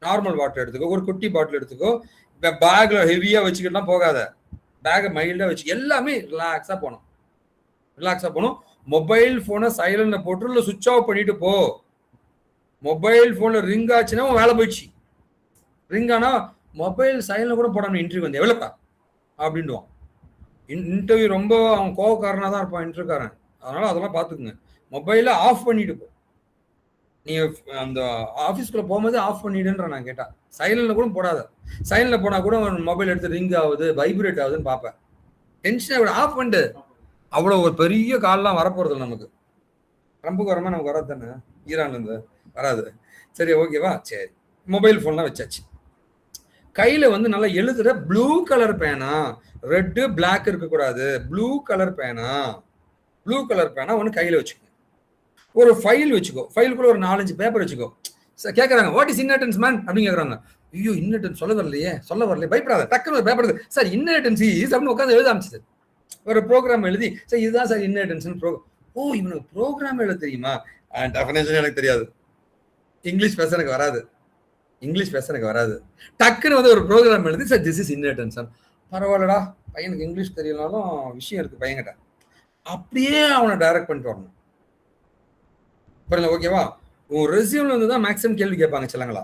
நார்மல் வாட்டர் எடுத்துக்கோ, ஒரு குட்டி பாட்டில் எடுத்துக்கோ. இப்போ பேக்ல ஹெவியா வச்சுக்கிட்டுலாம் போகாத, பேக்கை மைல்டா வச்சு எல்லாமே ரிலாக்ஸா போகணும். மொபைல் போனை சைலண்ட்ல போட்டு சுவிட்ச் ஆஃப் பண்ணிட்டு போ. மொபைல் போன்ல ரிங் ஆச்சுன்னா வேலை போயிடுச்சு, ரிங் ஆனா மொபைல் சைலண்ட்ல கூட போடாம இன்டர்வியூ வந்து எவ்வளோப்பா அப்படின்டுவான். இன்டர்வியூ ரொம்ப அவன் கோவக்காரனா தான் இருப்பான் இன்டர்வியூக்காரன். அதனால அதெல்லாம் பார்த்துக்குங்க. மொபைலை ஆஃப் பண்ணிட்டு போ. நீ அந்த ஆஃபீஸ்க்குள்ள போகும்போது ஆஃப் பண்ணிடுன்ற நான் கேட்டா. சைலண்ட்ல கூட போடாத. சைலண்ட்ல போனா கூட மொபைல் எடுத்து ரிங் ஆகுது, வைப்ரேட் ஆகுதுன்னு பார்ப்பேன். டென்ஷன் ஆஃப் பண்ணிட்டு. அவ்வளோ ஒரு பெரிய கால்லாம் வரப்போறது நமக்கு. ட்ரம்புக்கு வரமா நமக்கு வராது தானே, ஈரான்ல இருந்து வராது. சரி ஓகேவா, சரி மொபைல் ஃபோன்லாம் வச்சாச்சு. கையில வந்து நல்லா எழுதுற ப்ளூ கலர் பேனா, ரெட்டு பிளாக் இருக்கக்கூடாது, ப்ளூ கலர் பேனா, ப்ளூ கலர் பேனா ஒன்று கையில வச்சுக்கோ. ஒரு ஃபைல் வச்சுக்கோ, ஃபைலுக்குள்ள ஒரு 4-5 பேப்பர் வச்சுக்கோ. கேட்கறாங்க வாட் இஸ் இன்னட்டன்ஸ் மேன் அப்படின்னு கேட்கறாங்க. ஐயோ இன்னட்டன்ஸ் சொல்ல வரலையே, பயப்படாத, டக்குனு ஒரு பேப்பர் சார் இன்னட்டன்ஸ் இஸ் அப்படின்னு உட்காந்து எழுத ஆரம்பிச்சது. ஒரு ப்ரோக்ராம் எழுதி சார் இதுதான் சார் இன்னட்டன்ஸ் ப்ரோக்ராம். ஓ இவனுக்கு ப்ரோக்ராம் எழுத தெரியுமா? டெஃபினேஷன் எனக்கு தெரியாது, இங்கிலீஷ் பேச எனக்கு வராது. டக்குன்னு வந்து ஒரு ப்ரோக்ராம் எழுதி சார் திஸ் இஸ் இன்னட்டன்ஸ். பரவாயில்லடா, பையனுக்கு இங்கிலீஷ் தெரியலனாலும் விஷயம் இருக்கு பையன்கிட்ட. அப்படியே அவனை டைரக்ட் பண்ணிட்டு வரணும். புரியல, ஓகேவா? உன் ரெஸ்யூம்ல இருந்து தான் மேக்ஸிமம் கேள்வி கேட்பாங்க சிலங்களா.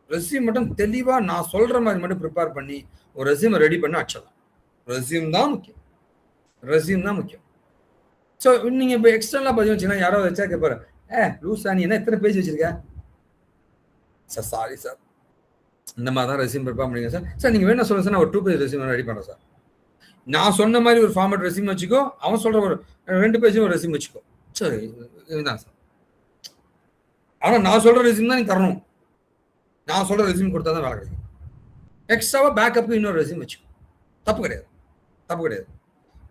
ரெஸ்யூம் மட்டும் தெளிவா நான் சொல்ற மாதிரி மட்டும் ப்ரிப்பேர் பண்ணி ஒரு ரெஸ்யூம் ரெடி பண்ணி அடிச்சிடலாம். ரெஸ்யூம் தான் முக்கியம். ஸோ நீங்க இப்போ எக்ஸ்டர்னலா பதிவு வச்சுன்னா யாரோ வச்சா கேட்பாரு, லூசா நீ என்ன எத்தனை பேஜ் வச்சிருக்க சார்? சாரி சார், இந்த மாதிரி தான் ரெஸ்யூம் ப்ரிப்பேர் பண்ணுங்க சார். சார் நீங்க வேணும் சொல்லுங்க சார், நான் ஒரு 2 பேஜ் ரெஸ்யூம் ரெடி பண்றேன் சார். நான் சொன்ன மாதிரி ஒரு ஃபார்மேட் ரெஸ்யூம் வச்சுக்கோ, அவன் சொல்ற ஒரு 2 பேஜும் ஒரு ரெஸ்யூம் வச்சுக்கோ. சரி இதுதான் சார். ஆனா நான் சொல்ற ரெஸ்யூம் தான் நீ தரணும். நான் சொல்ற ரெஸ்யூம் கொடுத்தா தான் வேலை கிடைக்கும். எக்ஸ்ட்ராவா பேக்கப்புக்கு இன்னொரு ரெஸ்யூம் வச்சுக்கோ, தப்பு கிடையாது.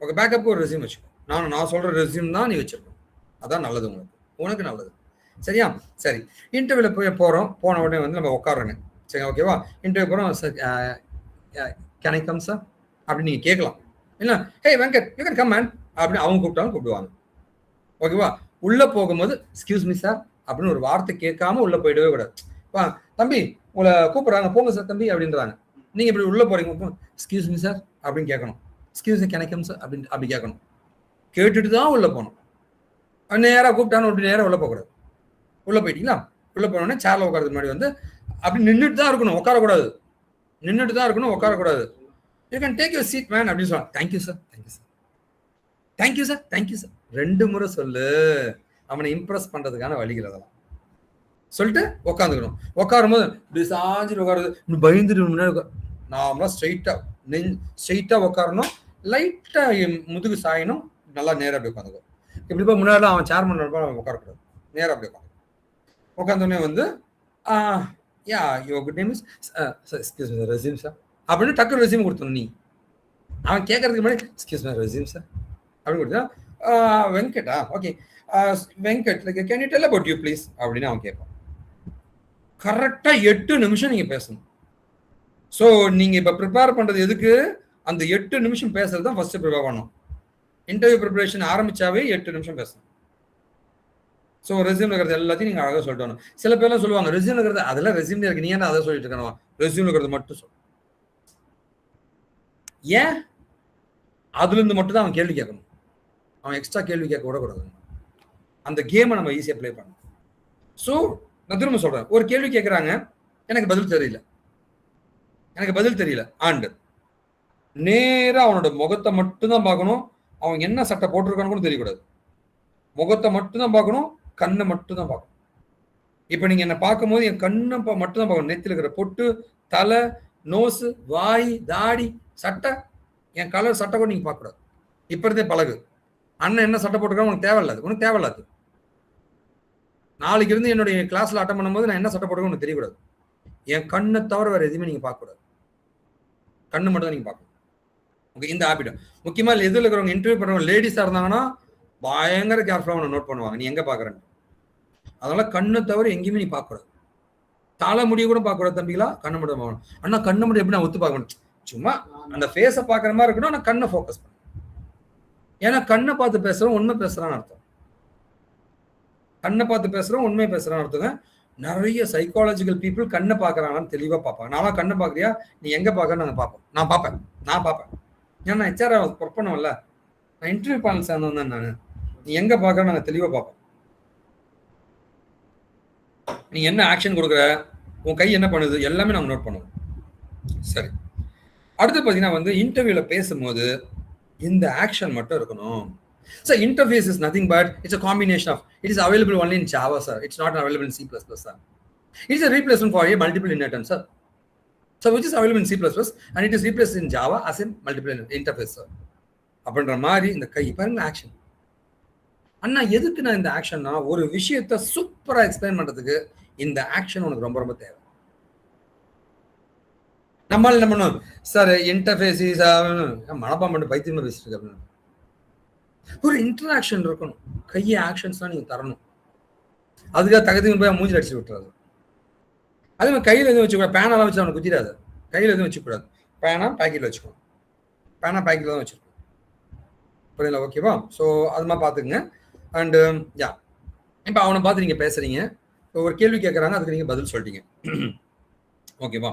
ஓகே, பேக்கப்புக்கு ஒரு ரெஸ்யூம் வச்சுக்கோ. நான் சொல்ற ரெஸ்யூம் தான் நீ வச்சிருக்கணும். அதான் நல்லது, உனக்கு நல்லது. சரியா? சரி, இன்டர்வியூல போறோம். போன உடனே வந்து நம்ம உட்காடுறோங்க. சரி ஓகேவா? இன்டர்வியூ போறோம். Sir can I come sir அப்படின்னு நீங்க கேட்கலாம். இல்ல hey Venkat you can come man அப்படின்னு அவங்க கூப்பிட்டாலும் கூப்பிடுவாங்க. ஓகேவா? உள்ள போகும்போது எக்ஸ்கியூஸ் மீ சார் அப்படின்னு ஒரு வார்த்தை கேட்காம உள்ள போயிடவே கூடாது. தம்பி உங்களை கூப்பிடுறாங்க போங்க சார் தம்பி அப்படின்றாங்க. நீங்க இப்படி உள்ள போறீங்க, எக்ஸ்கியூஸ் மீ சார் அப்படின்னு கேட்கணும். Excuse me can I come sir அப்படின்னு அப்படி கேட்கணும். கேட்டுட்டு தான் உள்ள போகணும். நேராக கூப்பிட்டான்னு அப்படி நேராக உள்ள போகக்கூடாது. உள்ள போயிட்டீங்களா, உள்ள போனோடனே சேர்ல உட்காரதுக்கு முன்னாடி வந்து அப்படி நின்றுட்டு தான் இருக்கணும், உட்காரக்கூடாது. உட்காரக்கூடாது. You can take your seat man அப்படின்னு சொல்லலாம். தேங்க்யூ சார் 2 முறை சொல்லு. அவனை இம்ப்ரெஸ் பண்றதுக்கான வழிகள் அதெல்லாம் சொல்லிட்டு உட்காந்துக்கணும். உட்காரும் போது இப்படி சாஞ்சிட்டு உட்காருது, பயந்துட்டு முன்னாடி நார்மலா ஸ்ட்ரெயிட்டா உட்காரணும். லைட்டா முதுகு சாயணும், நல்லா நேரம் அப்படி உட்காந்துக்கும். இப்படி போய் முன்னாடி அவன் சேர்மன் உட்காரக்கூடாது, நேரம் அப்படி உட்காந்தோடனே வந்து good name is excuse me resume sir அப்படின்னு டக்குனு ரெஸ்யூம் கொடுத்தோம். நீ அவன் கேட்கறதுக்கு முன்னாடி எக்ஸ்கியூஸ் மீ ரெஸ்யூம் சார் அப்படின்னு கொடுத்தா வெங்கட்டா okay Venkat like can you tell about you please அப்படின்னு அவன் கேட்பான். கரெக்டா 8 நிமிஷம் நீங்க பேசணும். ஸோ நீங்க இப்ப ப்ரிப்பேர் பண்றது எதுக்கு? அந்த 8 நிமிஷம் பேசுறது தான் ஃபர்ஸ்ட் ப்ரிப்பேர் பண்ணணும். இன்டர்வியூ ப்ரிப்பரேஷன் ஆரம்பிச்சாவே 8 நிமிஷம் பேசணும். ஸோ ரெஸ்யூம்ல இருக்கிறது எல்லாத்தையும் நீங்க அழகாக சொல்லிட்டு வரணும். சில பேர்லாம் சொல்லுவாங்க ரெஸ்யூம்ல இருக்கிறது அதெல்லாம் ரெஸ்யூம்ல இருக்கு, நீ என்ன அதை சொல்லிட்டு இருக்கணும்? ரெஸ்யூம்ல இருக்கிறது மட்டும் சொல்லு. ஏன்? அதுல இருந்து மட்டும் தான் அவன் கேள்வி கேட்கணும். அவன் எக்ஸ்ட்ரா கேள்வி கேட்க விடக்கூடாது. அந்த கேமை நம்ம ஈஸியா பிளே பண்ணணும். ஸோ நான் திரும்ப சொல்றேன், ஒரு கேள்வி கேட்கறாங்க, எனக்கு பதில் தெரியல ஆண்டு நேரா அவனோட முகத்தை மட்டும் தான் பார்க்கணும். அவன் என்ன சட்டை போட்டிருக்கான்னு கூட தெரியக்கூடாது. முகத்தை மட்டும் தான் பார்க்கணும், கண்ணை மட்டும் தான் பார்க்கணும். இப்ப நீங்க என்ன பார்க்கும்போது என் கண்ணை மட்டும் தான் பார்க்கணும். நெத்தில இருக்கிற பொட்டு, தலை, நோசு, வாய், தாடி, சட்டை, என் கலர் சட்டை கூட நீங்க பார்க்க கூடாது. இப்ப இருந்தே பழகு. அண்ணன் என்ன சட்டை போட்டிருக்கான்னு உனக்கு தேவையில்லாது. நாளைக்கு இருந்து என்னுடைய கிளாஸ்ல அட்டன் பண்ணும்போது நான் என்ன சட்டை போட்டிருக்கேன் உனக்கு தெரியக்கூடாது. என் கண்ணை தவிர வேற எதுவுமே நீங்க பார்க்க கூடாது. கண்ணு மட்டும் தான் நீங்க பார்க்கணும். இந்த ஹாபிட் முக்கியமா எதில் இருக்கிறவங்க இன்டர்வியூ பண்றவங்க லேடிஸா இருந்தாங்கன்னா பயங்கர கேர்ஃபுல்லா நோட் பண்ணுவாங்க நீ எங்க பாக்குறேன்னு. அதனால கண்ணை தவிர எங்கேயுமே நீ பார்க்க கூடாது. தலை முடிய கூட பார்க்க கூடாது தம்பிகளா, கண்ணை மட்டும் பார்க்கணும். ஆனா கண்ணை மட்டும் எப்படி நான் ஒத்து பார்க்க முடியும்? சும்மா அந்த ஃபேஸை பார்க்குற மாதிரி இருக்கணும், ஆனா கண்ணை ஃபோக்கஸ் பண்ணணும். ஏன்னா கண்ணை பார்த்து பேசுறோம் உண்மை பேசுறான்னு அர்த்தம். கண்ணை பார்த்து பேசுறோம் உண்மை பேசுறான்னு அர்த்தங்க. நிறைய சைக்காலஜிக்கல் பீப்புள் கண்ணை பார்க்கறாங்கன்னு தெளிவா பார்ப்பாங்க. நான் கண்ணை பார்க்குறியா, நீ எங்க பார்க்கறன்னு நாங்கள் பார்ப்போம். நான் பார்ப்பேன். ஏன்னா ஹெச்ஆர் ஒர்க் பண்ணுவோம்ல, நான் இன்டர்வியூ பேனல் சேர்ந்தவன் நான். நீ எங்க பார்க்கறன்னு நாங்கள் தெளிவா பார்ப்போம். நீ என்ன ஆக்ஷன் கொடுக்குற, உன் கை என்ன பண்ணுது, எல்லாமே நாங்கள் நோட் பண்ணுவோம். சரி. அடுத்து பார்த்தீங்கன்னா வந்து இன்டர்வியூல பேசும்போது இந்த ஆக்ஷன் மட்டும் இருக்கணும். So interface is nothing but it's a combination of it is available only in Java, sir. It's not available in C++, sir. It is a replacement for a multiple inheritance, sir. So which is available in C++ and it is replaced in Java as a multiple interface, sir. அப்படின்ற மாதிரி இந்த கை பாருங்க action. அண்ணா எதுக்கு நான் இந்த ஆக்ஷன்னா ஒரு விஷயத்த சூப்பரா எக்ஸ்பிளைன் பண்றதுக்கு இந்த ஆக்ஷன் உனக்கு ரொம்ப ரொம்ப தேவை. நம்மளால என்ன பண்ணுவோம் சார் இன்டர்ஃபேஸ் மனப்பாம் பண்ணி பைத்தியமா பேசிட்டு இருக்கு. ஒரு இன்டராக்ஷன் இருக்கணும். கையை ஆக்ஷன்ஸ் தான் நீங்க தரணும். அதுக்காக தகுதி போய் மூஞ்சில் அடிச்சு விட்டுறாது. அதே மாதிரி கையில் எதுவும் வச்சுக்கூடாது. பேனெல்லாம் வச்சு அவனை குத்திடாது. கையில் எதுவும் வச்சுக்கூடாது. பேனா பேக்கெட்டில் வச்சுக்கணும். பேனா பேக்கெட்டில் தான் வச்சுருக்கணும். புரியல? ஓகேவா? ஸோ அது மாதிரி பார்த்துக்குங்க. அண்டு யா இப்போ அவனை பார்த்து நீங்கள் பேசுகிறீங்க. ஒரு கேள்வி கேட்குறாங்க, அதுக்கு நீங்கள் பதில் சொல்லிட்டீங்க. ஓகேவா?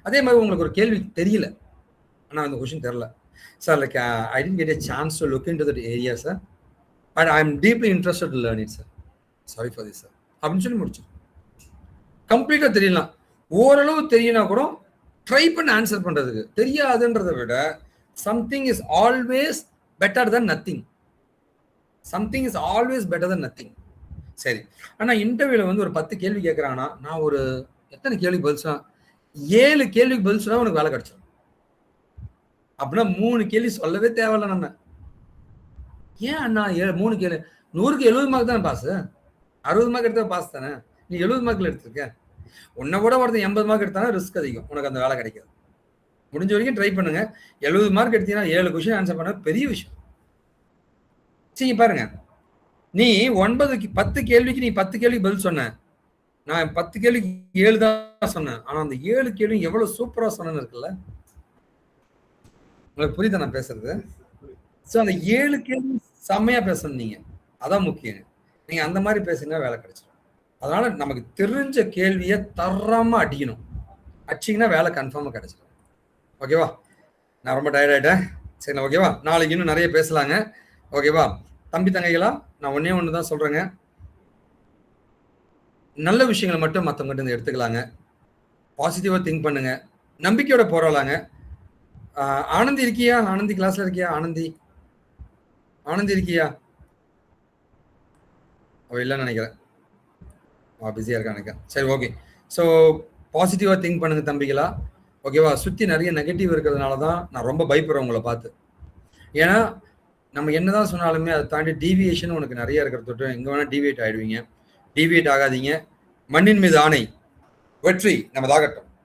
அதே மாதிரி உங்களுக்கு ஒரு கேள்வி தெரியல, ஆனால் அந்த கொஷின் தெரில sir, like I didn't get a chance to look into that area, sir, but I am deeply interested to learn it, sir. Sorry for this, sir. அப்படின்னு சொல்லி முடிச்சு. கம்ப்ளீட்டாக தெரியலாம், ஓரளவு தெரியனா கூட ட்ரை பண்ணி ஆன்சர் பண்ணுறதுக்கு. தெரியாதுன்றதை விட something is always better then nothing. Something is always better then nothing. சரி, ஆனால் இன்டர்வியூவில் வந்து ஒரு 10 கேள்வி கேட்குறாங்கன்னா நான் ஒரு எத்தனை கேள்வி பதில் சொன்னா 7 கேள்விக்கு பதில் சொன்னா உனக்கு வேலை கிடைச்சிடும். அப்படின்னா 3 கேள்வி சொல்லவே தேவையில்ல. நம்ம ஏன் அண்ணா 3 கேள்வி 100க்கு 70 மார்க் தானே பாஸ், 60 மார்க் எடுத்தா பாஸ் தானே. நீ 70 மார்க்ல எடுத்திருக்க, உன்னை கூட ஒருத்தன் 80 மார்க் எடுத்தானா ரிஸ்க் அதிகம், உனக்கு அந்த வேலை கிடைக்காது. முடிஞ்ச வரைக்கும் ட்ரை பண்ணுங்க. 70 மார்க் எடுத்தீங்கன்னா 7 கொஸ்டின் ஆன்சர் பண்ண பெரிய விஷயம். சரி பாருங்க, நீ 10 கேள்விக்கு நீ 10 கேள்விக்கு பதில் சொன்ன, நான் 10 கேள்விக்கு 7 தான் சொன்னேன். ஆனா அந்த 7 கேள்வி எவ்வளவு சூப்பரா சொன்னேன்னு இருக்குல்ல. உங்களுக்கு புரியுதா நான் பேசுறது? ஸோ அந்த 7 கேள்வி செம்மையா பேசணும் நீங்க, அதான் முக்கியம். நீங்க அந்த மாதிரி பேசுங்க, வேலை கிடைச்சிடும். அதனால நமக்கு தெரிஞ்ச கேள்வியை தரமா அடிக்கணும். அடிச்சிங்கன்னா வேலை கன்ஃபார்மா கிடைச்சிடும். ஓகேவா? நான் ரொம்ப டயர்ட் ஆயிட்டேன். சரி, ஓகேவா? நாளைக்கு இன்னும் நிறைய பேசலாங்க. ஓகேவா? தம்பி தங்கைகளா, நான் ஒன்னே ஒன்று தான் சொல்றேங்க, நல்ல விஷயங்களை மட்டும் மற்றவங்ககிட்ட இருந்து எடுத்துக்கலாங்க. பாசிட்டிவா திங்க் பண்ணுங்க, நம்பிக்கையோட போராடலாங்க. ஆனந்தி இருக்கியா? ஆனந்தி கிளாஸ்ல இருக்கியா? ஆனந்தி இருக்கியா? அவ இல்லைன்னு நினைக்கிறேன், பிஸியா இருக்கா நினைக்கிறேன். சரி, ஓகே. ஸோ பாசிட்டிவா திங்க் பண்ணுங்க தம்பிகளா. ஓகேவா? சுற்றி நிறைய நெகட்டிவ் இருக்கிறதுனால தான் நான் ரொம்ப பயப்படுறேன் உங்களை பார்த்து. ஏன்னா நம்ம என்னதான் சொன்னாலுமே அதை தாண்டி டீவியேஷன் உனக்கு நிறைய இருக்கிறத தொட்டு எங்கே வேணால் டீவியேட் ஆகிடுவீங்க. டீவியேட் ஆகாதீங்க. மண்ணின் மீது ஆணை, வெற்றி நமதாகட்டும்.